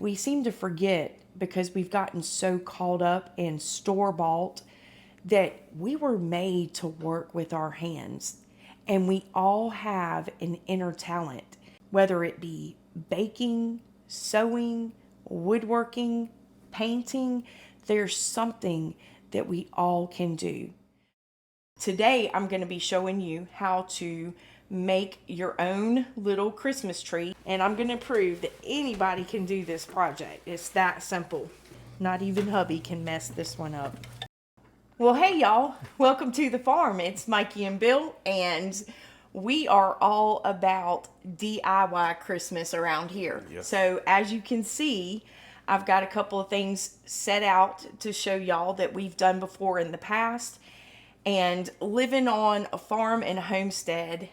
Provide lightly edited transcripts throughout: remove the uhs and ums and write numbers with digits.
we seem to forget, because we've gotten so caught up in store-bought, that we were made to work with our hands. And we all have an inner talent, whether it be baking, sewing, woodworking, painting. There's something that we all can do. Today, I'm going to be showing you how to make your own little Christmas tree. And I'm going to prove that anybody can do this project. It's that simple. Not even hubby can mess this one up. Well, hey y'all, welcome to the farm. It's Mikey and Bill, and we are all about DIY Christmas around here. Yes. So as you can see, I've got a couple of things set out to show y'all that we've done before in the past. And living on a farm and a homestead,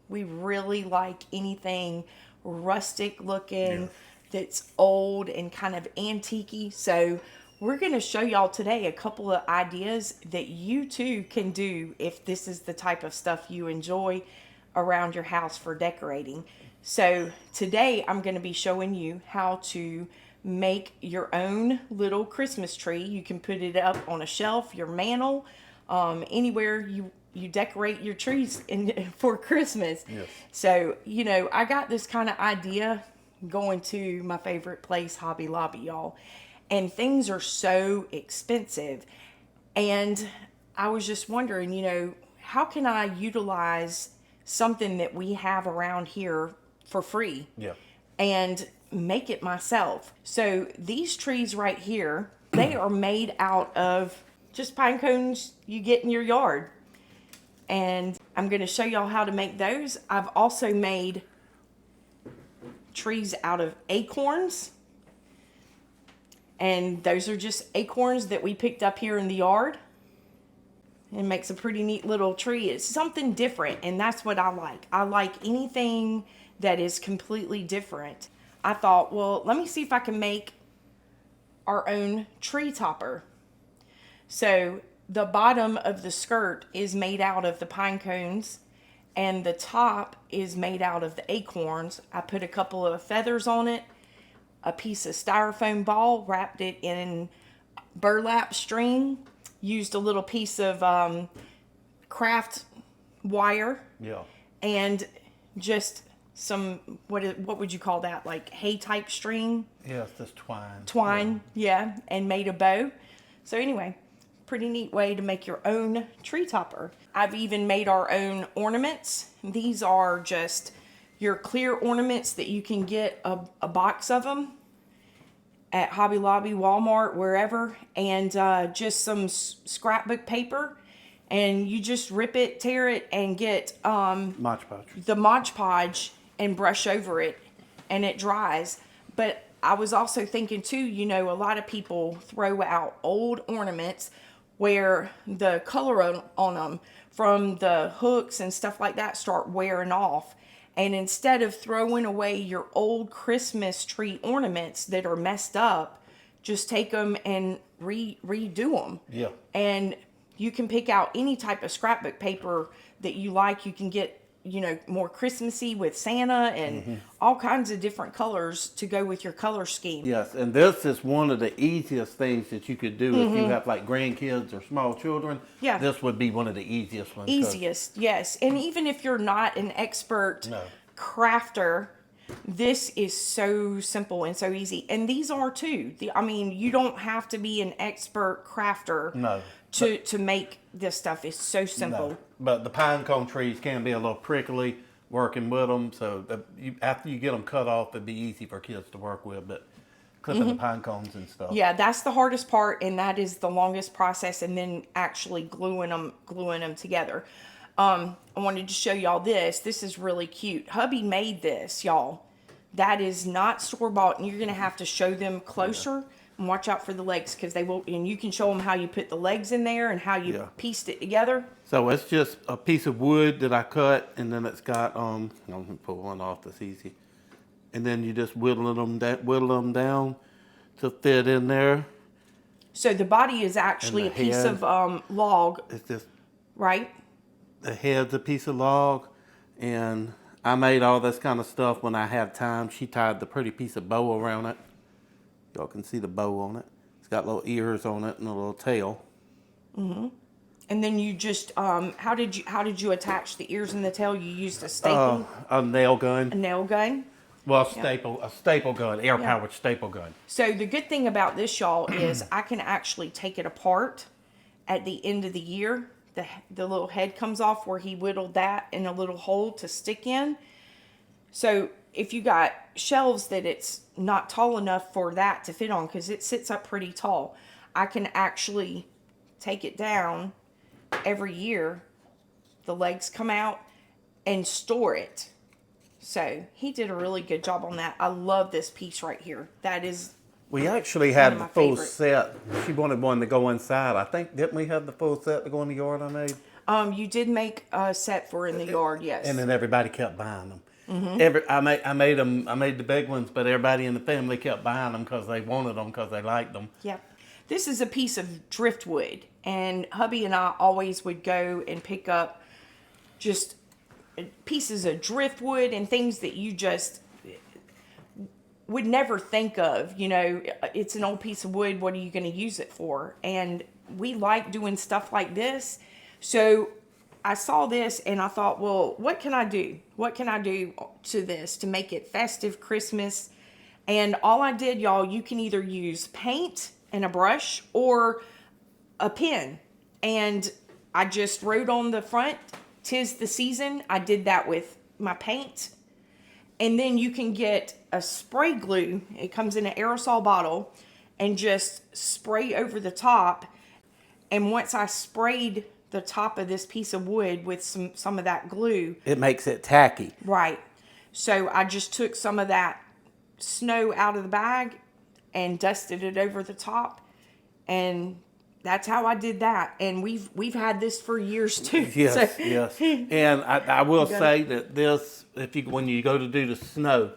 we really like anything rustic looking, that's old and kind of antique-y. So we're going to show y'all today a couple of ideas that you too can do if this is the type of stuff you enjoy around your house for decorating. So today I'm going to be showing you how to make your own little Christmas tree. You can put it up on a shelf, your mantle, anywhere you decorate your trees for Christmas. Yes. So, you know, I got this kind of idea going to my favorite place, Hobby Lobby, y'all. And things are so expensive. And I was just wondering, you know, how can I utilize something that we have around here for free? Yeah. And make it myself. So these trees right here, they are made out of just pine cones you get in your yard. And I'm going to show y'all how to make those. I've also made trees out of acorns. And those are just acorns that we picked up here in the yard. It makes a pretty neat little tree. It's something different, and that's what I like. I like anything that is completely different. I thought, well, let me see if I can make our own tree topper. So the bottom of the skirt is made out of the pine cones, and the top is made out of the acorns. I put a couple of feathers on it, a piece of styrofoam ball, wrapped it in burlap string, used a little piece of craft wire, and just some, what would you call that, like hay type string? Yeah, it's just twine. Twine, yeah, and made a bow. So anyway, pretty neat way to make your own tree topper. I've even made our own ornaments. These are just your clear ornaments that you can get a box of them at Hobby Lobby, Walmart, wherever, and just some scrapbook paper, and you just rip it, tear it, and get Mod Podge. The Mod Podge and brush over it, and it dries. But I was also thinking too, you know, a lot of people throw out old ornaments where the color on them from the hooks and stuff like that start wearing off. And instead of throwing away your old Christmas tree ornaments that are messed up, just take them and redo them. Yeah. And you can pick out any type of scrapbook paper that you like. You can get, you know, more Christmassy with Santa and all kinds of different colors to go with your color scheme. Yes, and this is one of the easiest things that you could do if you have like grandkids or small children. Yeah. This would be one of the easiest ones. Easiest, yes. And even if you're not an expert crafter, this is so simple and so easy. And these are too. I mean, you don't have to be an expert crafter to make this stuff. It's so simple. No. But the pine cone trees can be a little prickly working with them. So after you get them cut off, it'd be easy for kids to work with. But clipping the pine cones and stuff. Yeah, that's the hardest part, and that is the longest process. And then actually gluing them together. I wanted to show y'all this. This is really cute. Hubby made this, y'all. That is not store-bought, and you're going to have to show them closer. And watch out for the legs, because they will, and you can show them how you put the legs in there and how you pieced it together. So it's just a piece of wood that I cut, and then it's got, I'm going to pull one off that's easy. And then you just whittle them down to fit in there. So the body is actually a piece of log. It's just, right? The head's a piece of log, and I made all this kind of stuff when I had time. She tied the pretty piece of bow around it. Y'all can see the bow on it. It's got little ears on it and a little tail. And then you just how did you attach the ears and the tail? You used a staple, A nail gun. a nail gun. Well, a staple gun, air-powered Yeah. staple gun. So the good thing about this, y'all, is I can actually take it apart at the end of the year. The little head comes off where he whittled that in a little hole to stick in. So if you got shelves that it's not tall enough for that to fit on, because it sits up pretty tall, I can actually take it down every year. The legs come out and store it. So he did a really good job on that. I love this piece right here. That is, We actually One had of the my full favorite. set. She wanted one to go inside. I think, didn't we have the full set to go in the yard I made? you did make a set for in the yard, yes. And then everybody kept buying them. I made the big ones, but everybody in the family kept buying them because they wanted them, because they liked them. Yep. This is a piece of driftwood, and hubby and I always would go and pick up just pieces of driftwood and things that you just would never think of. You know, it's an old piece of wood. What are you going to use it for? And we like doing stuff like this. So I saw this and I thought, well, what can I do? What can I do to this to make it festive, Christmas? And all I did, y'all, you can either use paint and a brush or a pen. And I just wrote on the front, "'Tis the season." I did that with my paint. And then you can get a spray glue. It comes in an aerosol bottle, and just spray over the top. And once I sprayed the top of this piece of wood with some of that glue, It makes it tacky. right. So I just took some of that snow out of the bag and dusted it over the top, and that's how I did that. And we've had this for years too. Yes, So- yes. And I will say that this, when you go to do the snow,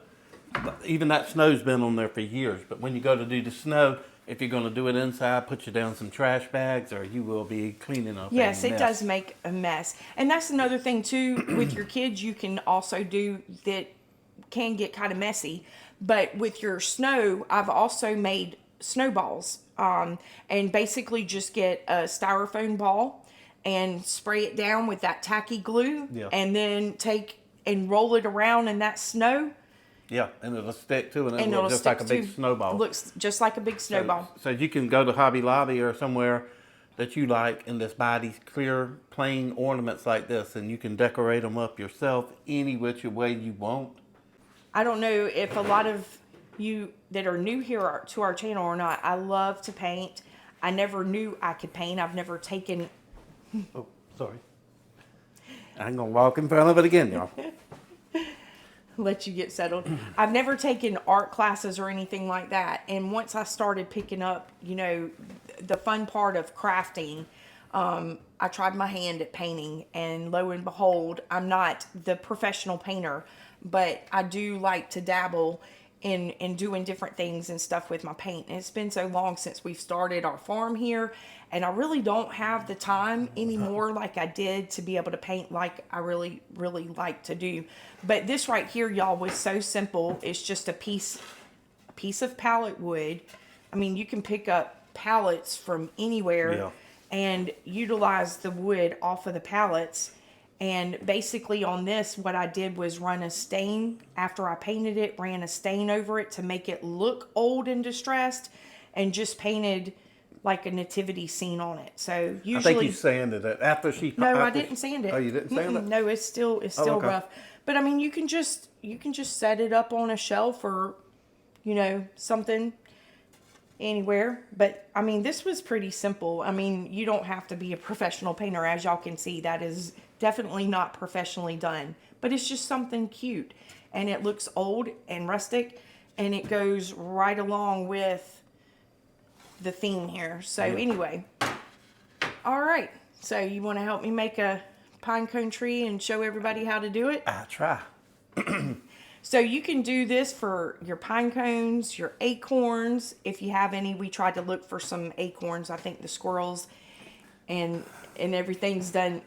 even that snow's been on there for years, but when you go to do the snow, if you're going to do it inside, put you down some trash bags, or you will be cleaning up. Yes, a it mess. does make a mess. And that's another thing too with your kids, you can also do that can get kind of messy. But with your snow, I've also made snowballs. And basically just get a styrofoam ball and spray it down with that tacky glue. Yeah. And then take and roll it around in that snow. Yeah, and it'll stick to it, and And it'll look just like a stick big to- snowball. Looks just like a big snowball. So you can go to Hobby Lobby or somewhere that you like and just buy these clear, plain ornaments like this, and you can decorate them up yourself any which way you want. I don't know if a lot of you that are new here to our channel or not. I love to paint. I never knew I could paint. I've never taken... Oh, sorry. I'm going to walk in front of it again, y'all. Let you get settled. I've never taken art classes or anything like that. And once I started picking up, you know, the fun part of crafting, I tried my hand at painting, and lo and behold, I'm not the professional painter, but I do like to dabble in doing different things and stuff with my paint. And it's been so long since we've started our farm here, and I really don't have the time anymore like I did to be able to paint like I really, really like to do. But this right here, y'all, was so simple. It's just a piece of pallet wood. I mean, you can pick up pallets from anywhere. Yeah. And utilize the wood off of the pallets. And basically on this, what I did was run a stain after I painted it, ran a stain over it to make it look old and distressed, and just painted like a nativity scene on it. So usually, I think you sanded it after she. no, I after didn't sand it. Oh, you didn't sand it? No, it's still okay. rough. But I mean, you can just set it up on a shelf or, you know, something anywhere. But I mean, this was pretty simple. I mean, you don't have to be a professional painter. As y'all can see, that is definitely not professionally done, but it's just something cute, and it looks old and rustic, and it goes right along with the theme here. So anyway, all right, so you want to help me make a pine cone tree and show everybody how to do it? I try. So you can do this for your pine cones, your acorns, if you have any. We tried to look for some acorns. I think the squirrels and everything's done,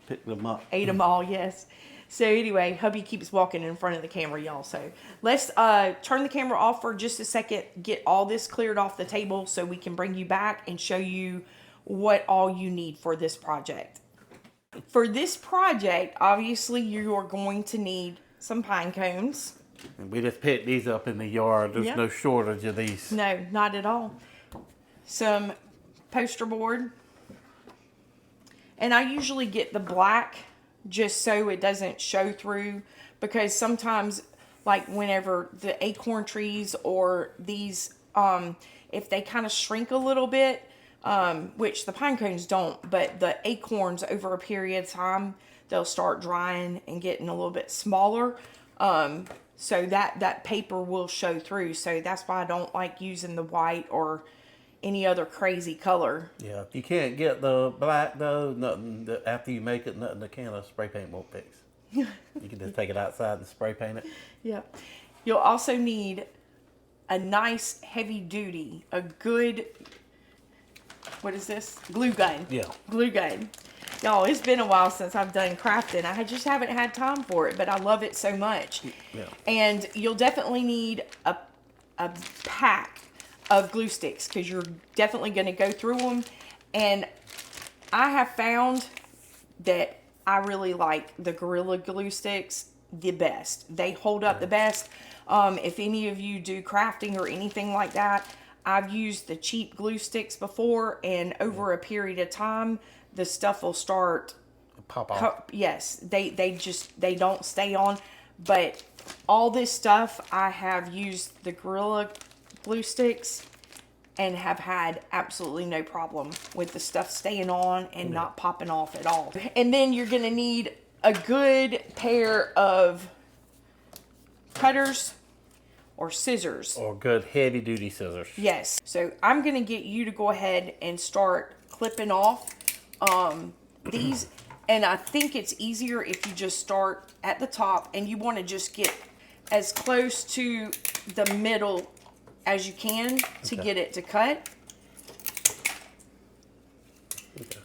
Pick them up. ate them all, yes. So anyway, hubby keeps walking in front of the camera, y'all. So let's turn the camera off for just a second, get all this cleared off the table so we can bring you back and show you what all you need for this project. For this project, obviously you are going to need some pine cones. And we just picked these up in the yard. There's Yep. no shortage of these. No, not at all. Some poster board. And I usually get the black just so it doesn't show through, because sometimes, like whenever the acorn trees or these, if they kind of shrink a little bit, which the pine cones don't, but the acorns over a period of time, they'll start drying and getting a little bit smaller. So that paper will show through. So that's why I don't like using the white or any other crazy color. Yeah, if you can't get the black though, nothing that after you make it, nothing the can of spray paint won't fix. You can just take it outside and spray paint it. Yep. You'll also need a nice heavy duty, a good, what is this? Glue gun. Yeah. Glue gun. Y'all, it's been a while since I've done crafting. I just haven't had time for it, but I love it so much. Yeah. And you'll definitely need a pack of glue sticks, because you're definitely going to go through them. And I have found that I really like the Gorilla glue sticks the best. They hold up the best. If any of you do crafting or anything like that, I've used the cheap glue sticks before, and over a period of time, the stuff will start Pop off. Yes, they don't stay on. But all this stuff, I have used the Gorilla glue sticks and have had absolutely no problem with the stuff staying on and not popping off at all. And then you're gonna need a good pair of cutters or scissors. Or good heavy duty scissors. Yes. So I'm gonna get you to go ahead and start clipping off these. And I think it's easier if you just start at the top, and you want to just get as close to the middle as you can to get it to cut. Okay.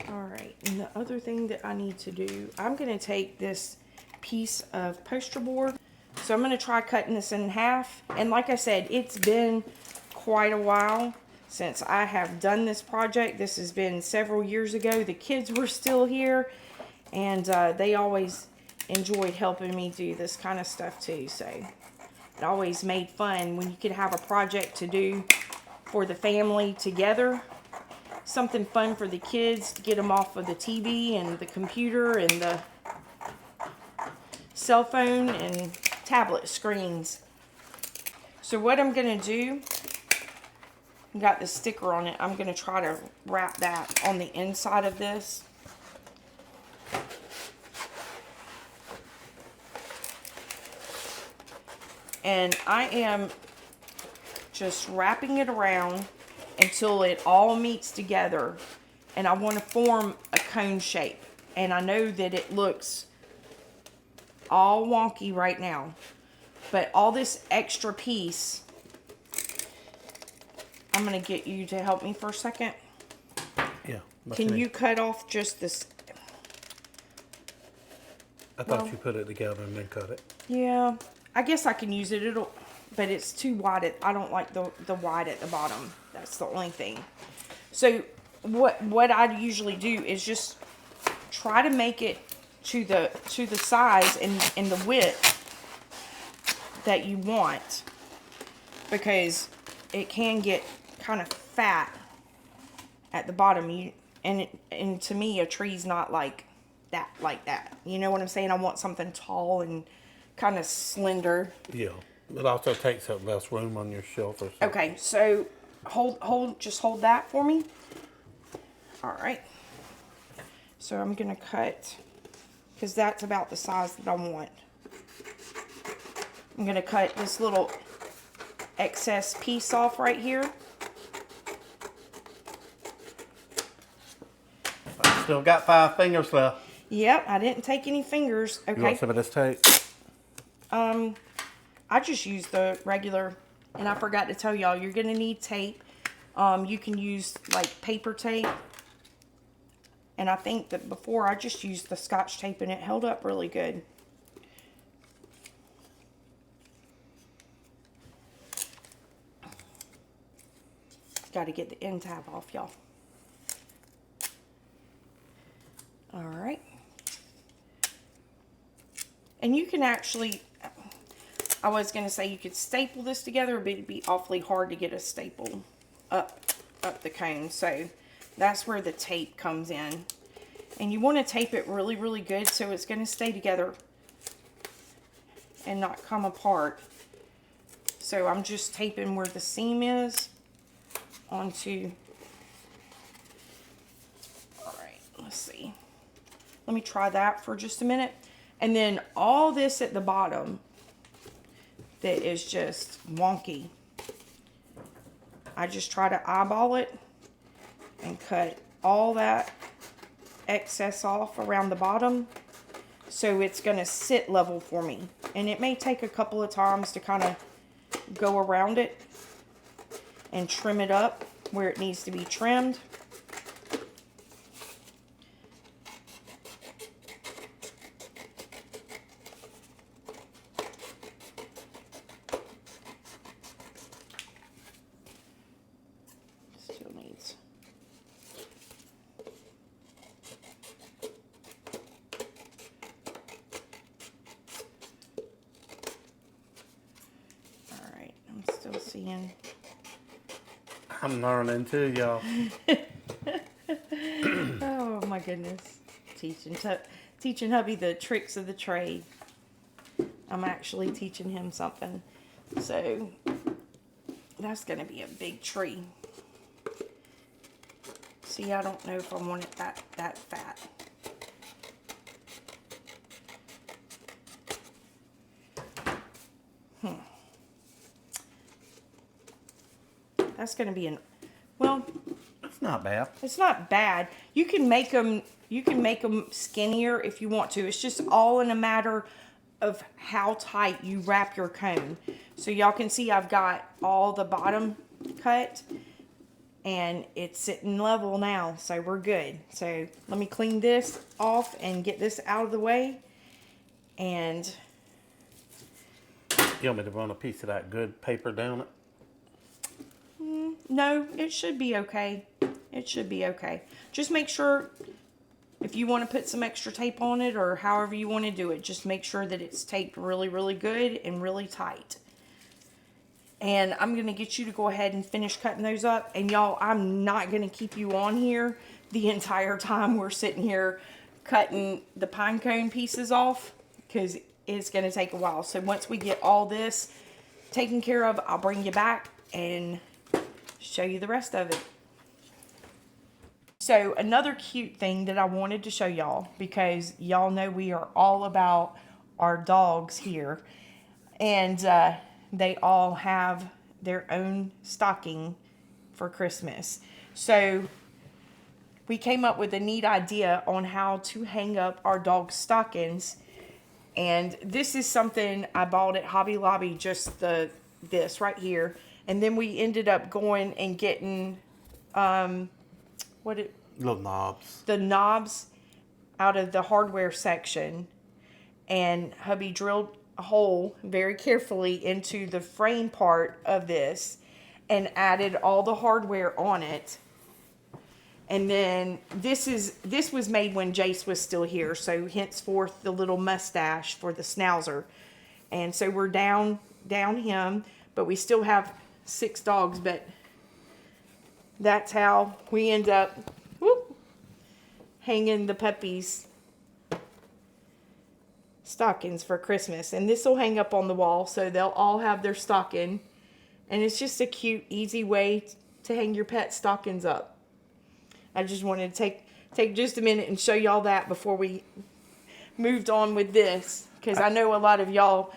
All right, and the other thing that I need to do, I'm going to take this piece of poster board. So I'm going to try cutting this in half. And like I said, it's been quite a while since I have done this project. This has been several years ago. The kids were still here, and they always enjoyed helping me do this kind of stuff too. So it always made fun when you could have a project to do for the family together. Something fun for the kids to get them off of the TV and the computer and the cell phone and tablet screens. So what I'm going to do, got the sticker on it, I'm going to try to wrap that on the inside of this. And I am just wrapping it around until it all meets together. And I want to form a cone shape. And I know that it looks all wonky right now, but all this extra piece, I'm going to get you to help me for a second. Yeah. Can you cut off just this? I thought you put it together and then cut it. Yeah, I guess I can use it. But it's too wide. I don't like the wide at the bottom. That's the only thing. So what I usually do is just try to make it to the size and the width that you want, because it can get kind of fat at the bottom. And to me, a tree's not like that. You know what I'm saying? I want something tall and kind of slender. Yeah. It also takes up less room on your shelf or something. Okay, so just hold that for me. All right. So I'm gonna cut, because that's about the size that I want. I'm gonna cut this little excess piece off right here. Still got 5 fingers left. Yep, I didn't take any fingers. Okay. You want some of this tape? I just used the regular, and I forgot to tell y'all, you're gonna need tape. You can use like paper tape. And I think that before I just used the Scotch tape and it held up really good. Got to get the end tab off, y'all. All right. And you can actually, I was going to say you could staple this together, but it'd be awfully hard to get a staple up the cone. So that's where the tape comes in. And you want to tape it really, really good so it's going to stay together and not come apart. So I'm just taping where the seam is onto, all right, let's see. Let me try that for just a minute. And then all this at the bottom that is just wonky, I just try to eyeball it and cut all that excess off around the bottom so it's going to sit level for me. And it may take a couple of times to kind of go around it and trim it up where it needs to be trimmed. Still needs. All right, I'm still seeing. I'm learning too, y'all. Oh my goodness. Teaching hubby the tricks of the trade. I'm actually teaching him something. So that's going to be a big tree. See, I don't know if I want it that fat. That's going to be well, It's not bad. it's not bad. You can make them skinnier if you want to. It's just all in a matter of how tight you wrap your cone. So y'all can see I've got all the bottom cut and it's sitting level now, so we're good. So let me clean this off and get this out of the way. And You want me to run a piece of that good paper down it? no, it should be okay. It should be okay. Just make sure, if you want to put some extra tape on it or however you want to do it, just make sure that it's taped really, really good and really tight. And I'm going to get you to go ahead and finish cutting those up. And y'all, I'm not going to keep you on here the entire time we're sitting here cutting the pine cone pieces off, because it's going to take a while. So once we get all this taken care of, I'll bring you back and show you the rest of it. So another cute thing that I wanted to show y'all, because y'all know we are all about our dogs here, and they all have their own stocking for Christmas. So we came up with a neat idea on how to hang up our dog stockings. And this is something I bought at Hobby Lobby, just this right here. And then we ended up going and getting Little knobs. the knobs out of the hardware section, and hubby drilled a hole very carefully into the frame part of this and added all the hardware on it. And then this was made when Jace was still here, so henceforth the little mustache for the schnauzer. And so we're down him, but we still have 6 dogs, but that's how we end up hanging the puppies' stockings for Christmas. And this will hang up on the wall, so they'll all have their stocking. And it's just a cute, easy way to hang your pet stockings up. I just wanted to take just a minute and show y'all that before we moved on with this, because I know a lot of y'all,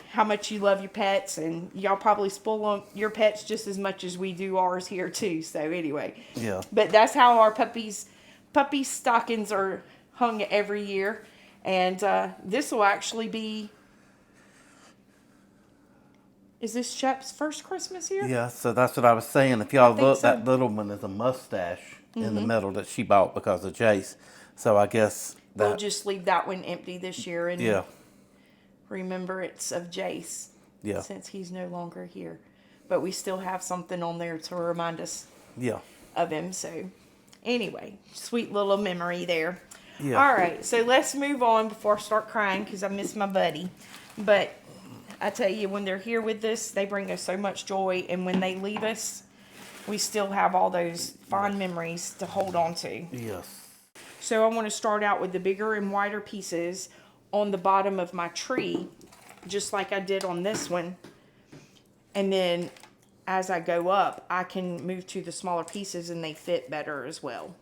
how much you love your pets, and y'all probably spoil your pets just as much as we do ours here too. So anyway, Yeah. but that's how our puppy stockings are hung every year. And this will actually be Is this Shep's first Christmas here? Yeah, so that's what I was saying. If y'all think look, so. that little one is a mustache in the middle that she bought because of Jace. So I guess that. We'll just leave that one empty this year and Yeah, remembrance of Jace. yeah, Since he's no longer here. But we still have something on there to remind us yeah, of him. So anyway, sweet little memory there. yeah. All right, so let's move on before I start crying because I miss my buddy. But I tell you, when they're here with us, they bring us so much joy. And when they leave us, we still have all those fond memories to hold on to. Yes. So I want to start out with the bigger and wider pieces on the bottom of my tree, just like I did on this one. And then as I go up, I can move to the smaller pieces and they fit better as well.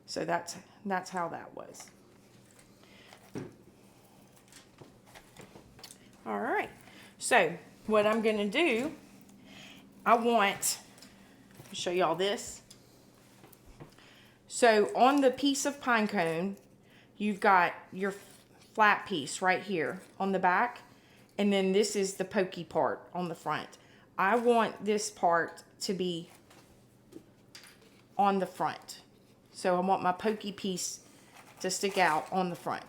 So that's how that was. All right. So what I'm going to do, I want to show y'all this. So on the piece of pine cone, you've got your flat piece right here on the back. And then this is the pokey part on the front. I want this part to be on the front. So I want my pokey piece to stick out on the front.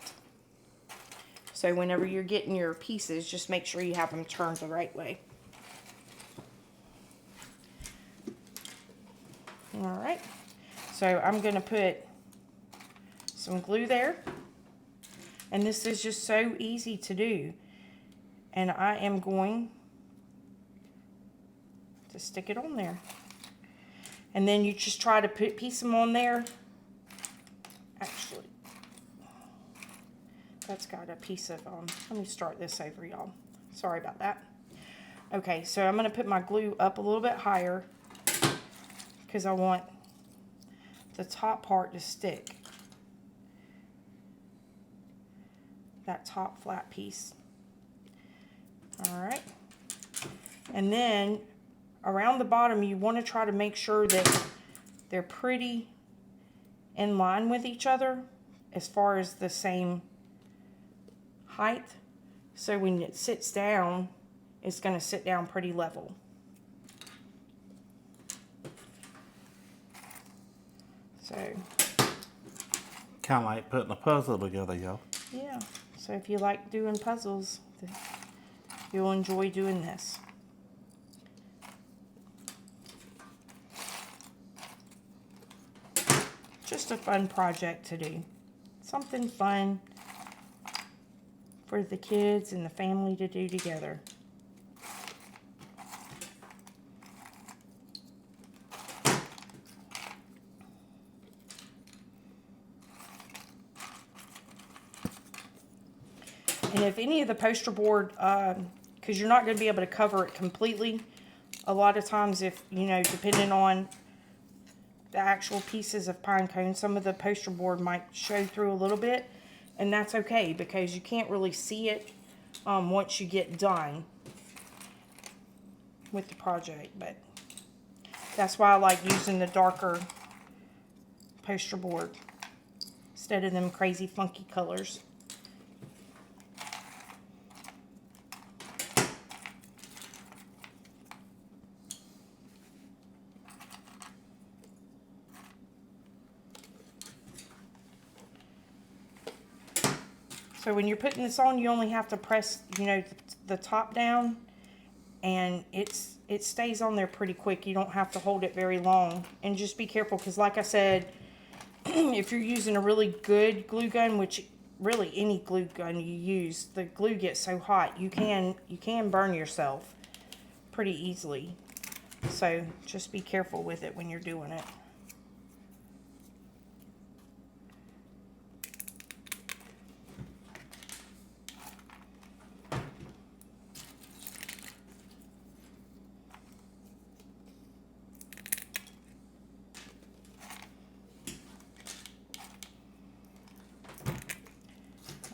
So whenever you're getting your pieces, just make sure you have them turned the right way. All right. So I'm going to put some glue there. And this is just so easy to do. And I am going to stick it on there. And then you just try to piece them on there. Actually, that's got a piece of, let me start this over, y'all. Sorry about that. Okay, so I'm going to put my glue up a little bit higher because I want the top part to stick. That top flat piece. All right. And then around the bottom, you want to try to make sure that they're pretty in line with each other as far as the same height. So when it sits down, it's going to sit down pretty level. So, Kind of like putting a puzzle together, y'all. yeah. So if you like doing puzzles, you'll enjoy doing this. Just a fun project to do. Something fun for the kids and the family to do together. And if any of the poster board, because you're not going to be able to cover it completely, a lot of times if, you know, depending on the actual pieces of pine cone, some of the poster board might show through a little bit, and that's okay because you can't really see it once you get done with the project. But that's why I like using the darker poster board instead of them crazy funky colors. So when you're putting this on, you only have to press, you know, the top down, and it stays on there pretty quick. You don't have to hold it very long. And just be careful, because like I said, if you're using a really good glue gun, which really any glue gun you use, the glue gets so hot, you can burn yourself pretty easily. So just be careful with it when you're doing it.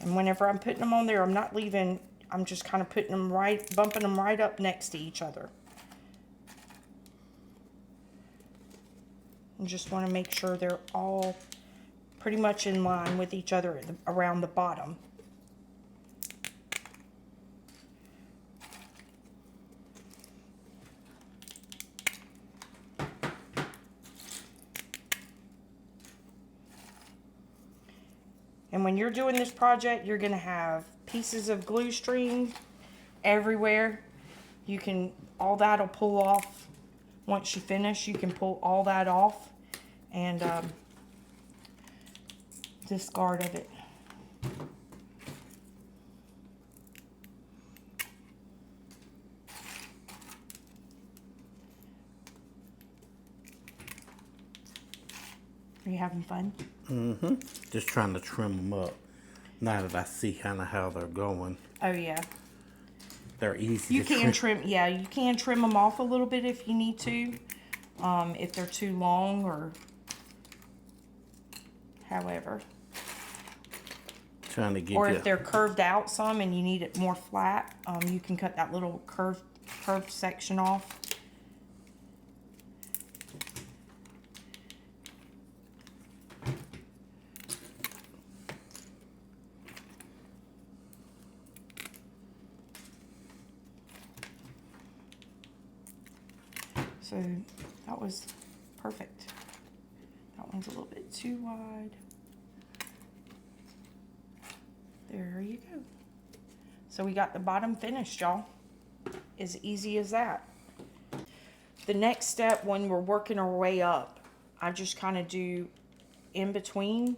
And whenever I'm putting them on there, I'm not leaving, I'm just kind of putting them right, bumping them right up next to each other. And just want to make sure they're all pretty much in line with each other around the bottom. And when you're doing this project, you're going to have pieces of glue string everywhere. You can, all that'll pull off. Once you finish, you can pull all that off and discard of it. Are you having fun? Mm-hmm. Just trying to trim them up. Now that I see kind of how they're going. Oh yeah. They're easy You to can trim, yeah, you can trim them off a little bit if you need to. If they're too long or however. Trying to get Or you. if they're curved out some and you need it more flat, you can cut that little curved section off. So that was perfect. That one's a little bit too wide. There you go. So we got the bottom finished, y'all. As easy as that. The next step when we're working our way up, I just kind of do in between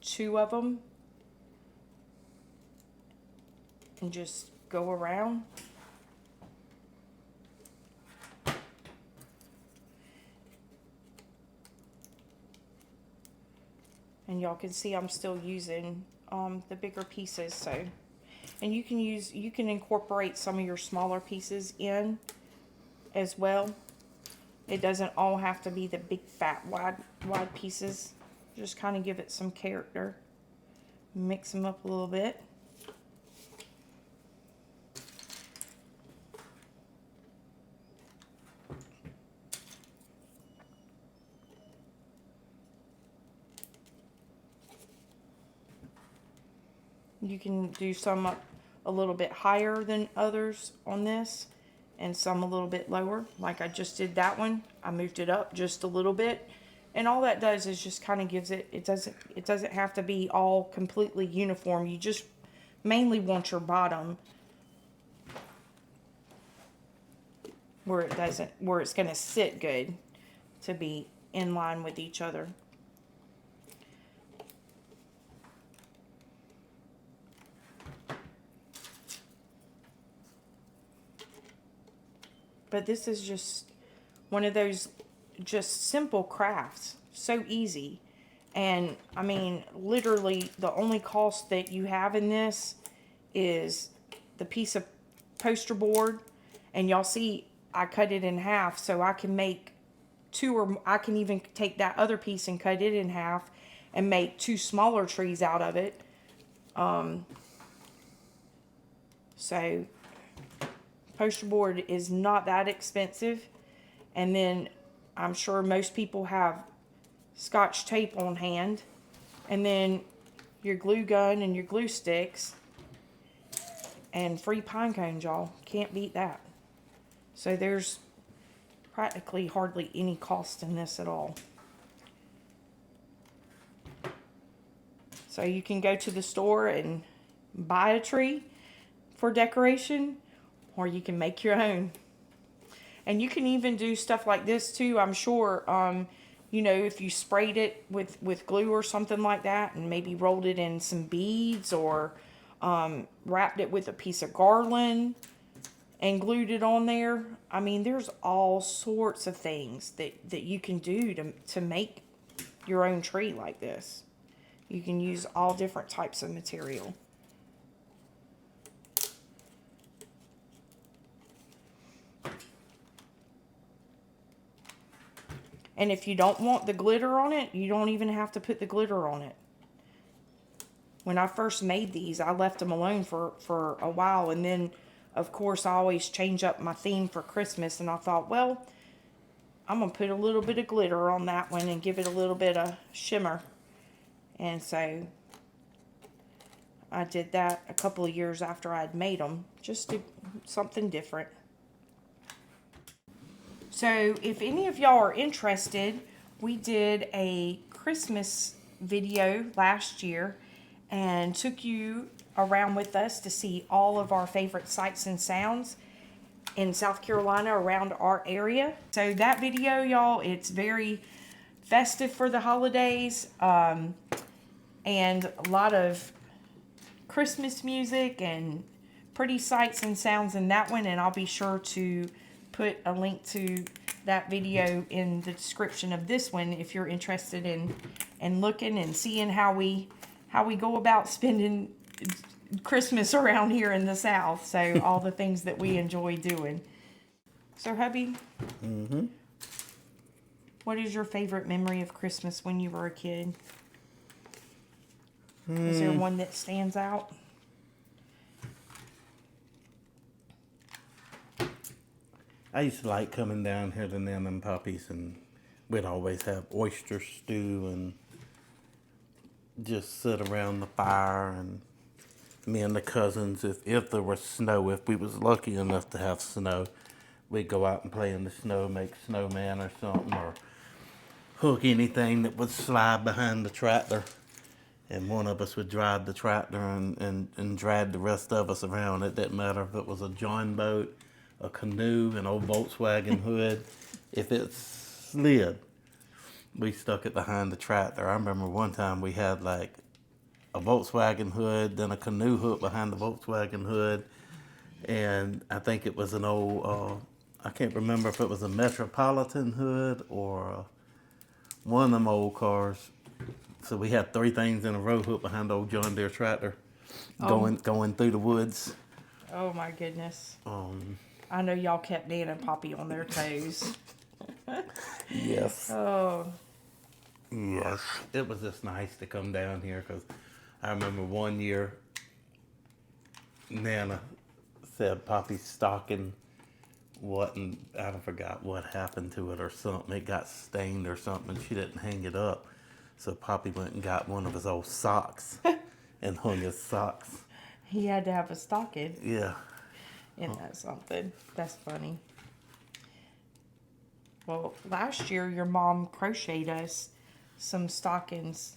two of them and just go around. And y'all can see I'm still using the bigger pieces. So, and you can incorporate some of your smaller pieces in as well. It doesn't all have to be the big fat wide pieces. Just kind of give it some character. Mix them up a little bit. You can do some up a little bit higher than others on this and some a little bit lower. Like I just did that one. I moved it up just a little bit. And all that does is just kind of gives it doesn't have to be all completely uniform. You just mainly want your bottom where it's going to sit good to be in line with each other. But this is just one of those just simple crafts. So easy. And I mean, literally the only cost that you have in this is the piece of poster board. And y'all see I cut it in half so I can make two, or I can even take that other piece and cut it in half and make two smaller trees out of it. So poster board is not that expensive. And then I'm sure most people have Scotch tape on hand. And then your glue gun and your glue sticks. And free pine cones, y'all. Can't beat that. So there's practically hardly any cost in this at all. So you can go to the store and buy a tree for decoration, or you can make your own. And you can even do stuff like this too, I'm sure. You know, if you sprayed it with glue or something like that and maybe rolled it in some beads or wrapped it with a piece of garland and glued it on there. I mean, there's all sorts of things that you can do to make your own tree like this. You can use all different types of material. And if you don't want the glitter on it, you don't even have to put the glitter on it. When I first made these, I left them alone for a while. And then, of course, I always change up my theme for Christmas. And I thought, well, I'm going to put a little bit of glitter on that one and give it a little bit of shimmer. And so I did that a couple of years after I'd made them. Just to something different. So if any of y'all are interested, we did a Christmas video last year and took you around with us to see all of our favorite sights and sounds in South Carolina around our area. So that video, y'all, it's very festive for the holidays, and a lot of Christmas music and pretty sights and sounds in that one. And I'll be sure to put a link to that video in the description of this one if you're interested in looking and seeing how we go about spending Christmas around here in the South. So all the things that we enjoy doing. So hubby, what is your favorite memory of Christmas when you were a kid? Is there one that stands out? I used to like coming down here to Nan and Poppy's, and we'd always have oyster stew and just sit around the fire, and me and the cousins, if there was snow, if we was lucky enough to have snow, we'd go out and play in the snow, make snowman or something, or hook anything that would slide behind the tractor. And one of us would drive the tractor and drag the rest of us around. It didn't matter if it was a John boat, a canoe, an old Volkswagen hood. If it slid, we stuck it behind the tractor. I remember one time we had like a Volkswagen hood, then a canoe hook behind the Volkswagen hood. And I think it was an old, I can't remember if it was a Metropolitan hood or one of them old cars. So we had three things in a row hooked behind the old John Deere tractor, going through the woods. Oh my goodness. I know y'all kept Nan and Poppy on their toes. Yes. Oh. Yes. It was just nice to come down here, because I remember one year Nana said Poppy's stocking wasn't, I forgot what happened to it or something. It got stained or something. She didn't hang it up. So Poppy went and got one of his old socks and hung his socks. He had to have a stocking. Yeah. Isn't that something? That's funny. Well, last year your mom crocheted us some stockings.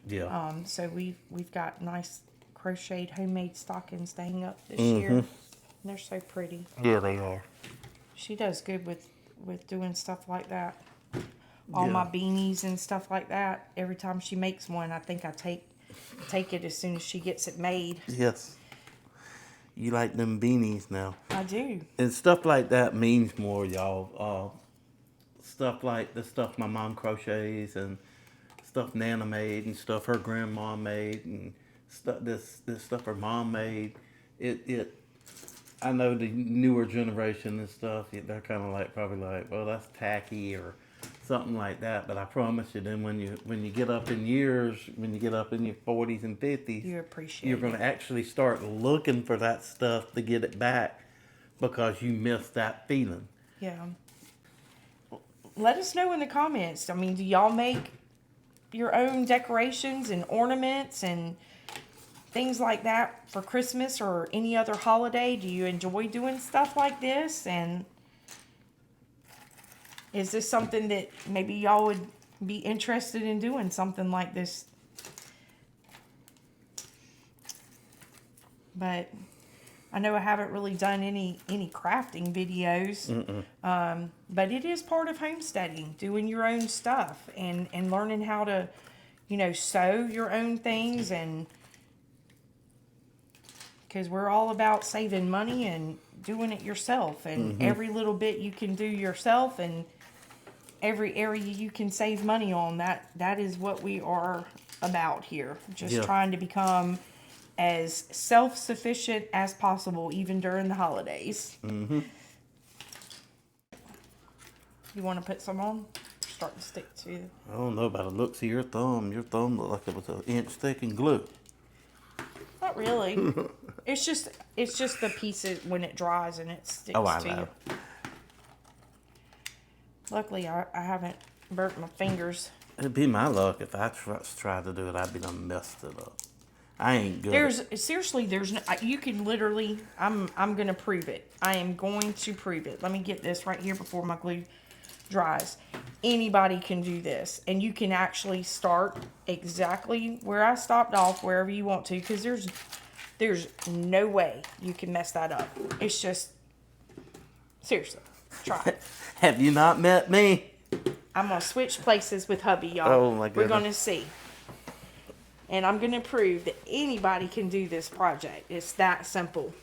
Yeah. So we've got nice crocheted homemade stockings to hang up this year. They're so pretty. Yeah, they are. She does good with doing stuff like that. All my beanies and stuff like that. Every time she makes one, I think I take it as soon as she gets it made. Yes. You like them beanies now. I do. And stuff like that means more, y'all. Stuff like the stuff my mom crochets and stuff Nana made and stuff her grandma made and stuff this stuff her mom made. I know the newer generation and stuff, they're kind of like probably like, well, that's tacky or something like that. But I promise you, then when you get up in years, when you get up in your 40s and 50s, You appreciate you're going to actually start looking for that stuff to get it back, because you miss that feeling. Yeah. Let us know in the comments. I mean, do y'all make your own decorations and ornaments and things like that for Christmas or any other holiday? Do you enjoy doing stuff like this? And is this something that maybe y'all would be interested in doing, something like this? But I know I haven't really done any crafting videos. But it is part of homesteading, doing your own stuff and learning how to, sew your own things, and because we're all about saving money and doing it yourself, and every little bit you can do yourself and every area you can save money on, that is what we are about here. Just trying to become as self-sufficient as possible, even during the holidays. You want to put some on? Starting to stick to. I don't know about the looks of your thumb. Your thumb looked like it was an inch thick in glue. Not really. It's just the pieces when it dries and it sticks to you. Luckily, I haven't burnt my fingers. It'd be my luck if I tried to do it. I'd be done messed it up. I ain't good. There's no, you can literally. I'm gonna prove it. I am going to prove it. Let me get this right here before my glue dries. Anybody can do this, and you can actually start exactly where I stopped off, wherever you want to, because there's no way you can mess that up. It's just, seriously, try it. Have you not met me? I'm gonna switch places with hubby, y'all. Oh my We're goodness. gonna see. And I'm gonna prove that anybody can do this project. It's that simple.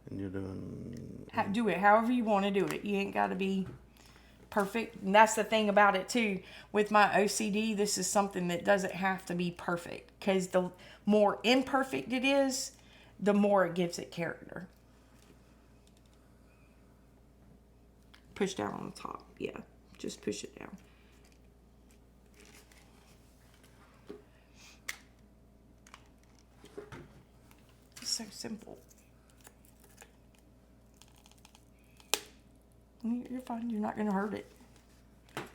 And you're doing... Do it however you want to do it. You ain't got to be perfect. And that's the thing about it too. With my OCD, this is something that doesn't have to be perfect, because the more imperfect it is, the more it gives it character. Push down on the top. Yeah, just push it down. It's so simple. You're fine. You're not going to hurt it. Put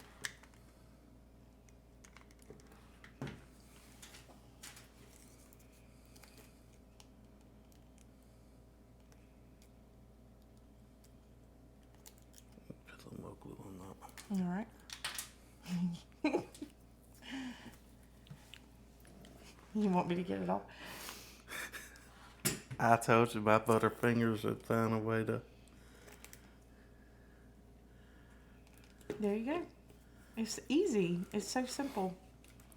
some more glue on that. All right. You want me to get it off? I told you my butterfingers would find a way to... There you go. It's easy. It's so simple.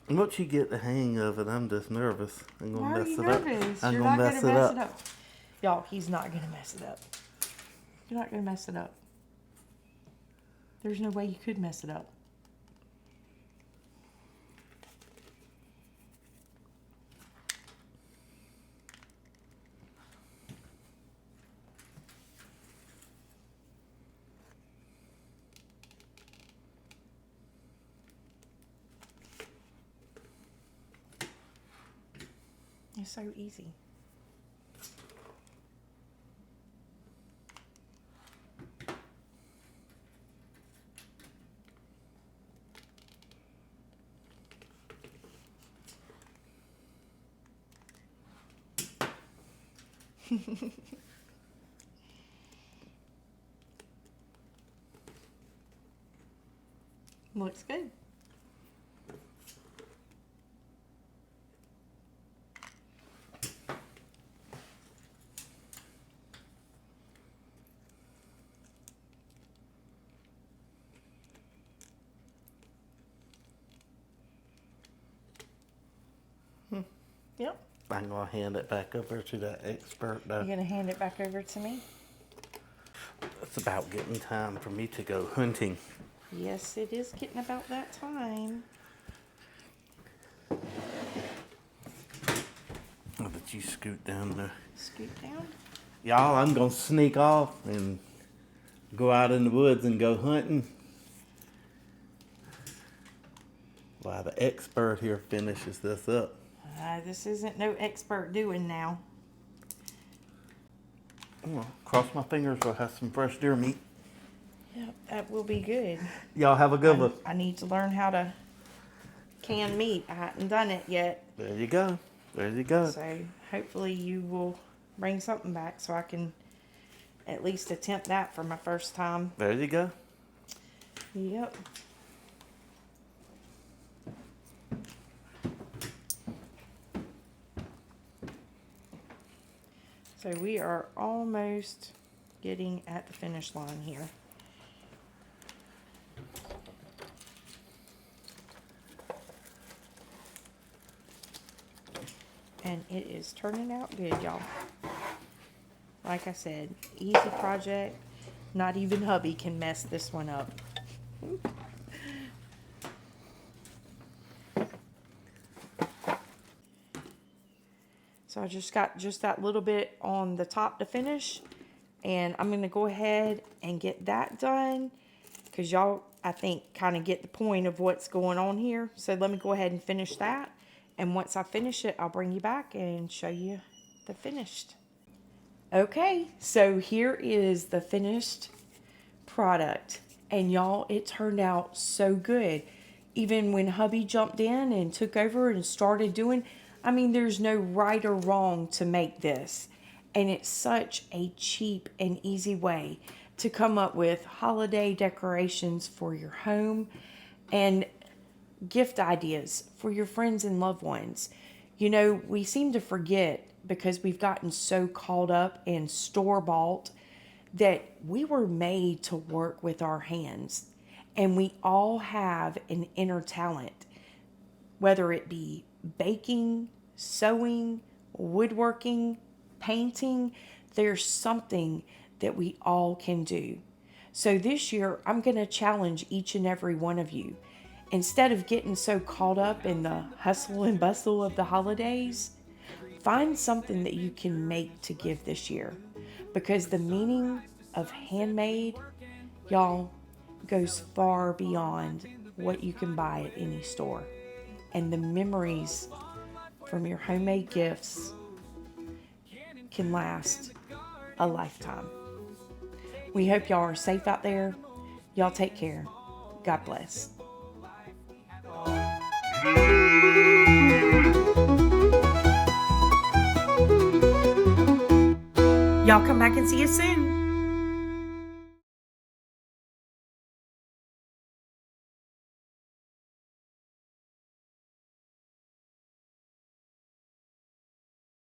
Once you get the hang of it, I'm just nervous. I'm Why gonna are mess you it up. nervous? I'm You're gonna not mess gonna it mess up. it up. Y'all, he's not gonna mess it up. You're not gonna mess it up. There's no way you could mess it up. It's so easy. Looks good. Yep. I'm gonna hand it back over to that expert though. You're gonna hand it back over to me? It's about getting time for me to go hunting. Yes, it is getting about that time. Oh, but you scoot down there. Scoot down. Y'all, I'm gonna sneak off and go out in the woods and go hunting while the expert here finishes this up. This isn't no expert doing now. Well, cross my fingers, we'll have some fresh deer meat. Yep, that will be good. Y'all have a good one. I need to learn how to can meat. I hadn't done it yet. There you go. There you go. So hopefully you will bring something back so I can at least attempt that for my first time. There you go. Yep. So we are almost getting at the finish line here. And it is turning out good, y'all. Like I said, easy project. Not even hubby can mess this one up. So I just got just that little bit on the top to finish. And I'm going to go ahead and get that done. Because y'all, I think, kind of get the point of what's going on here. So let me go ahead and finish that. And once I finish it, I'll bring you back and show you the finished. Okay, so here is the finished product. And y'all, it turned out so good. Even when hubby jumped in and took over and started doing, I mean, there's no right or wrong to make this. And it's such a cheap and easy way to come up with holiday decorations for your home and gift ideas for your friends and loved ones. You know, we seem to forget because we've gotten so caught up in store-bought that we were made to work with our hands. And we all have an inner talent, whether it be baking, sewing, woodworking, painting. There's something that we all can do. So this year, I'm going to challenge each and every one of you. Instead of getting so caught up in the hustle and bustle of the holidays, find something that you can make to give this year. Because the meaning of handmade, y'all, goes far beyond what you can buy at any store. And the memories from your homemade gifts can last a lifetime. We hope y'all are safe out there. Y'all take care. God bless. Y'all come back and see us soon.